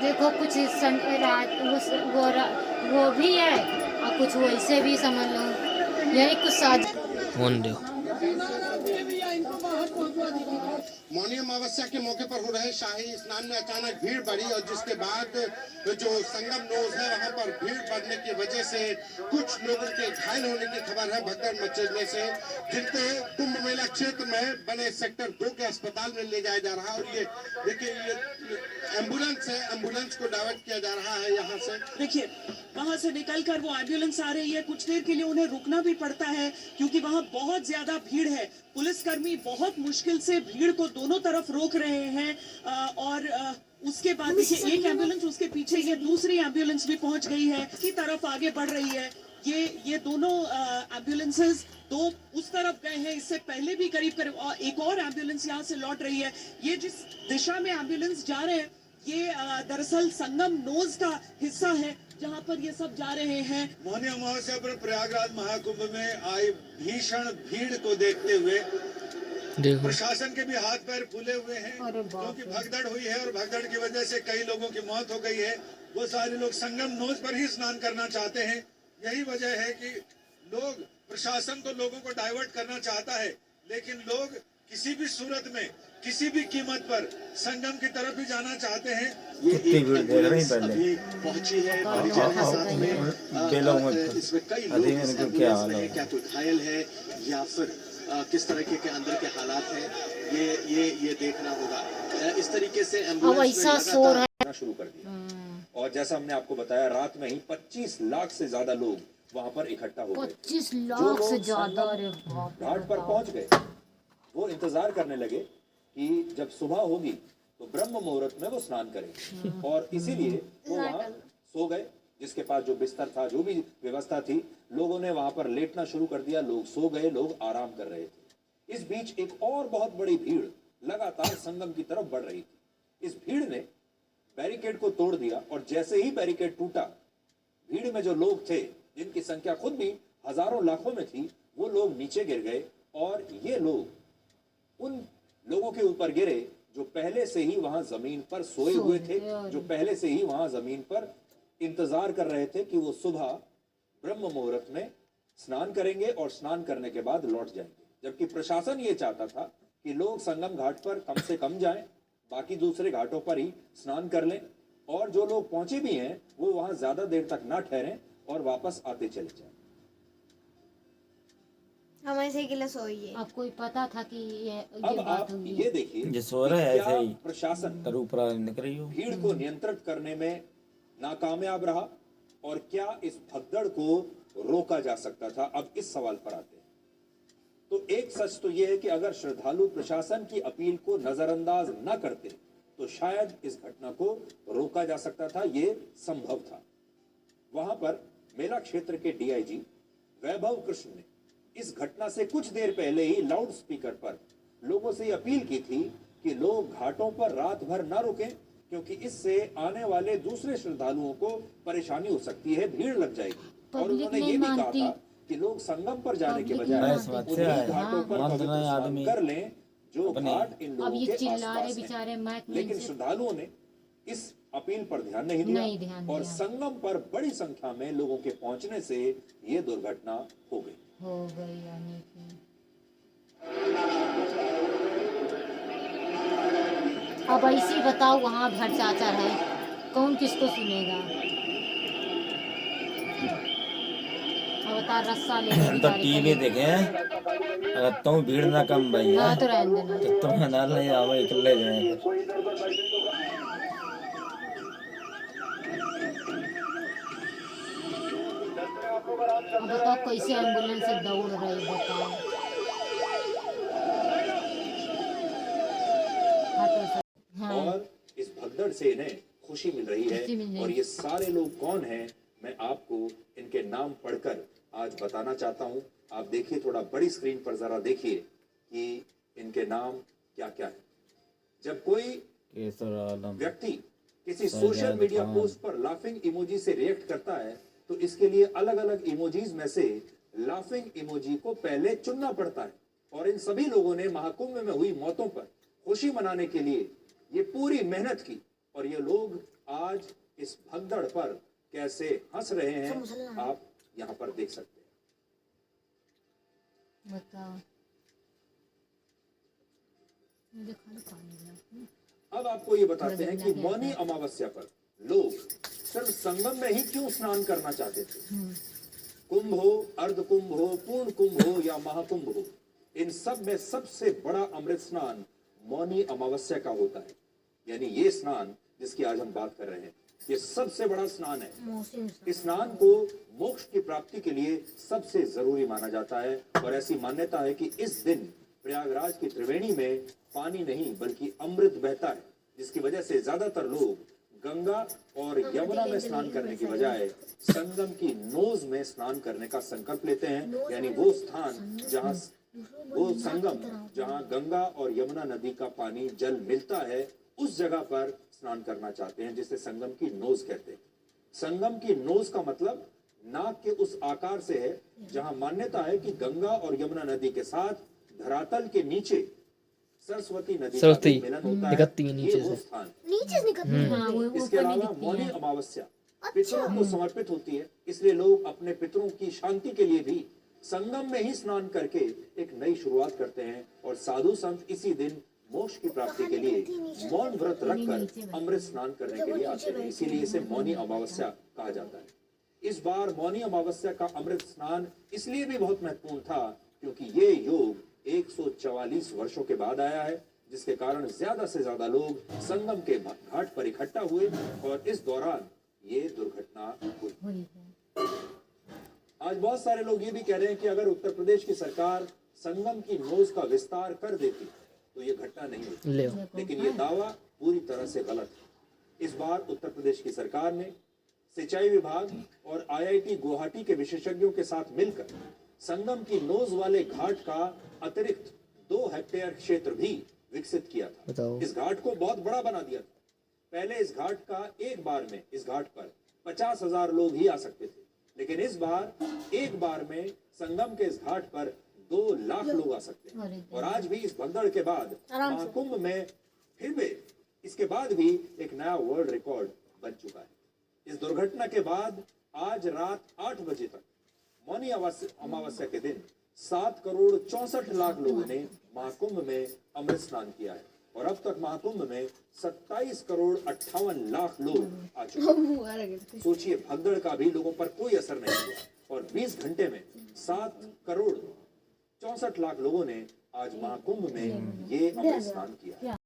देखो कुछ रात वो भी है और कुछ वैसे भी समझ लो, यही कुछ साज फोन दो। मौनी अमावस्या के मौके पर हो रहे शाही स्नान में अचानक भीड़ बढ़ी और जिसके बाद जो संगम नोज है वहां पर भीड़ बढ़ने की वजह से कुछ लोगों के घायल होने की खबर है भगदड़ मचने से, जिनको कुंभ मेला क्षेत्र में बने सेक्टर 2 के अस्पताल में ले जाया जा रहा है। और ये देखिए ये एम्बुलेंस है, एम्बुलेंस को डाइवर्ट किया जा रहा है यहाँ से। देखिए वहां से निकलकर वो एम्बुलेंस आ रही है, कुछ देर के लिए उन्हें रुकना भी पड़ता है क्योंकि वहां बहुत ज्यादा भीड़ है। पुलिसकर्मी बहुत मुश्किल से भीड़ को दोनों तरफ रोक रहे हैं और उसके बाद देखिए एक एम्बुलेंस, उसके पीछे ये दूसरी एम्बुलेंस भी पहुंच गई है, इसकी तरफ आगे बढ़ रही है। ये दोनों एम्बुलेंसेस दो उस तरफ गए हैं, इससे पहले भी करीब एक और एम्बुलेंस यहाँ से लौट रही है। ये जिस दिशा में एम्बुलेंस जा रहे हैं ये दरअसल संगम नोज का हिस्सा है जहाँ पर ये सब जा रहे हैं। मौनी अमावस्या पर प्रयागराज महाकुंभ में आई भीषण भीड़ को देखते हुए प्रशासन के भी हाथ पैर फूले हुए हैं क्योंकि भगदड़ हुई है और भगदड़ की वजह से कई लोगों की मौत हो गई है। वो सारे लोग संगम नोज पर ही स्नान करना चाहते हैं। यही वजह है कि प्रशासन तो लोगों को डाइवर्ट करना चाहता है, लेकिन लोग किसी भी सूरत में किसी भी कीमत पर संगम की तरफ भी जाना चाहते हैं। ये एम्बुलेंस अभी पहुंची है परिजन के साथ में, इसमें कई लोग इस एम्बुलेंस में क्या कोई घायल है या फिर किस तरह के अंदर के हालात हैं, ये देखना होगा। इस तरीके से एम्बुलेंस शुरू कर दिया और जैसा हमने आपको बताया रात में ही 25 लाख से ज्यादा लोग वहां पर इकट्ठा हो गए। 25 लाख से ज्यादा घाट पर पहुंच गए। वो इंतजार करने लगे कि जब सुबह होगी तो ब्रह्म मुहूर्त में वो स्नान करें और इसीलिए वो वहां सो गए। जिसके पास जो बिस्तर था, जो भी व्यवस्था थी, लोगों ने वहां पर लेटना शुरू कर दिया। लोग सो गए, लोग आराम कर रहे थे। इस बीच एक और बहुत बड़ी भीड़ लगातार संगम की तरफ बढ़ रही थी। इस भीड़ ने बैरिकेड को तोड़ दिया और जैसे ही बैरिकेड टूटा, भीड़ में जो लोग थे जिनकी संख्या खुद भी हजारों लाखों में थी, वो लोग नीचे गिर गए और ये लोग उन लोगों के ऊपर गिरे जो पहले से ही वहां जमीन पर सोए हुए थे, जो पहले से ही वहां जमीन पर इंतजार कर रहे थे कि वो सुबह ब्रह्म मुहूर्त में स्नान करेंगे और स्नान करने के बाद लौट जाएंगे। जबकि प्रशासन ये चाहता था कि लोग संगम घाट पर कम से कम जाएं, बाकी दूसरे घाटों पर ही स्नान कर लें और जो लोग पहुंचे भी हैं वो वहां ज्यादा देर तक ना ठहरें और वापस आते चले जाएं। हमें से के लिए सोइए। आपको पता था कि अब आप ये देखिए जो सो रहा है ऐसे ही प्रशासन ऊपर निकल रही हो भीड़ को नियंत्रित करने में नाकामयाब रहा और क्या इस भगदड़ को रोका जा सकता था। अब इस सवाल पर आते हैं। तो एक सच तो यह है कि अगर श्रद्धालु प्रशासन की अपील को नजरअंदाज न करते तो शायद इस घटना को रोका जा सकता था, ये संभव था। वहां पर मेला क्षेत्र के डीआईजी वैभव कृष्ण ने इस घटना से कुछ देर पहले ही लाउड स्पीकर पर लोगों से अपील की थी कि लोग घाटों पर रात भर न रुकें क्योंकि इससे आने वाले दूसरे श्रद्धालुओं को परेशानी हो सकती है, भीड़ लग जाएगी। और उन्होंने ये भी कहा था कि लोग संगम पर जाने के बजाय घाटों पर स्नान कर लें जो घाट इन लोगों के आसपास हैं। लेकिन श्रद्धालुओं ने इस अपील पर ध्यान नहीं दिया और संगम पर बड़ी संख्या में लोगों के पहुंचने से ये दुर्घटना हो गई। यानी कि अब ऐसे बताओ वहाँ भ्रष्टाचार है, कौन किसको सुनेगा। अब बता रस्सा ले तो टीवी देखे अगर तुम भीड़ ना कम भाई तो रहने देना, तो तुम ना ले आओ अकेले जाए। अब बताओ कैसे एम्बुलेंस से दौड़ रही, बताओ। और इस भगदड़ से इन्हें खुशी मिल रही है और ये सारे लोग कौन हैं मैं आपको इनके नाम पढ़कर आज बताना चाहता हूं। आप देखिए, थोड़ा बड़ी स्क्रीन पर जरा देखिए कि इनके नाम क्या क्या है। जब कोई व्यक्ति किसी सोशल मीडिया पोस्ट पर लाफिंग इमोजी से रिएक्ट करता है तो इसके लिए अलग अलग इमोजीज में से लाफिंग इमोजी को पहले चुनना पड़ता है। और इन सभी लोगों ने महाकुंभ में हुई मौतों पर खुशी मनाने के लिए ये पूरी मेहनत की और ये लोग आज इस भगदड़ पर कैसे हंस रहे हैं आप यहाँ पर देख सकते हैं। बताओ, मुझे खाली पानी ला। अब आपको ये बताते हैं कि मौनी अमावस्या पर लोग सिर्फ संगम में ही क्यों स्नान करना चाहते थे। कुंभ हो, अर्ध कुंभ हो, पूर्ण कुंभ हो या महाकुंभ हो, इन सब में सबसे बड़ा अमृत स्नान मौनी अमावस्या का होता है। यानी ये स्नान जिसकी आज हम बात कर रहे हैं, ये सबसे बड़ा स्नान है। इस स्नान को मोक्ष की प्राप्ति के लिए सबसे जरूरी माना जाता है और ऐसी मान्यता है कि इस दिन प्रयागराज की त्रिवेणी में पानी नहीं बल्कि अमृत बहता है, जिसकी वजह से ज्यादातर लोग गंगा और यमुना में स्नान करने की बजाय संगम की नोज में स्नान करने का संकल्प लेते हैं। यानी वो स्थान जहाँ वो संगम जहाँ गंगा और यमुना नदी का पानी जल मिलता है, उस जगह पर स्नान करना चाहते हैं, जिसे संगम की नोज कहते हैं। संगम की नोज का मतलब नाक के उस आकार से है जहाँ मान्यता है कि गंगा और यमुना नदी के साथ धरातल के नीचे सरस्वती नदी का मिलन होता है। ये वो स्थान। नीचे से निकलती है। हाँ, वो इसके ऊपर अलावा दिखती मौनी है। अमावस्या पितरों को समर्पित होती है, इसलिए लोग अपने पितरों की शांति के लिए भी संगम में ही स्नान करके एक नई शुरुआत करते हैं। और साधु संत इसी दिन मोक्ष की प्राप्ति के लिए मौन व्रत रखकर अमृत स्नान करने के लिए आते हैं, इसीलिए इसे मौनी अमावस्या कहा जाता है। इस बार मौनी अमावस्या का अमृत स्नान इसलिए भी बहुत महत्वपूर्ण था क्योंकि ये योग 144 वर्षों के बाद आया है, जिसके कारण ज्यादा से ज्यादा लोग संगम के घाट पर इकट्ठा हुए और इस दौरान ये दुर्घटना हुई। आज बहुत सारे लोग ये भी कह रहे हैं कि अगर उत्तर प्रदेश की सरकार संगम की नोज का विस्तार कर देती तो ये घटना नहीं होती, लेकिन ये दावा पूरी तरह से गलत है। इस बार उत्तर प्रदेश की सरकार ने सिंचाई विभाग और IIT गुवाहाटी के विशेषज्ञों के साथ मिलकर संगम की नोज वाले घाट का अतिरिक्त 2 हेक्टेयर क्षेत्र भी विकसित किया था। इस घाट को बहुत बड़ा बना दिया था। पहले इस घाट का एक बार में इस घाट पर 50,000 लोग ही आ सकते थे, लेकिन इस बार एक बार में संगम के इस घाट पर 2 लाख लोग आ सकते हैं। और आज भी इस भगदड़ के बाद महाकुंभ में फिर भी इसके बाद भी एक नया वर्ल्ड रिकॉर्ड बन चुका है। इस दुर्घटना के बाद आज रात 8 बजे तक मौनी अमावस्या के दिन 7 करोड़ 64 लाख लोगों ने महाकुंभ में अमृत स्नान किया है और अब तक महाकुंभ में 27 करोड़ 58 लाख लोग आ चुके हैं। सोचिए, भगदड़ का भी लोगों पर कोई असर नहीं हुआ और 20 घंटे में 7 करोड़ 64 लाख लोगों ने आज महाकुंभ में ये अमृत स्नान किया।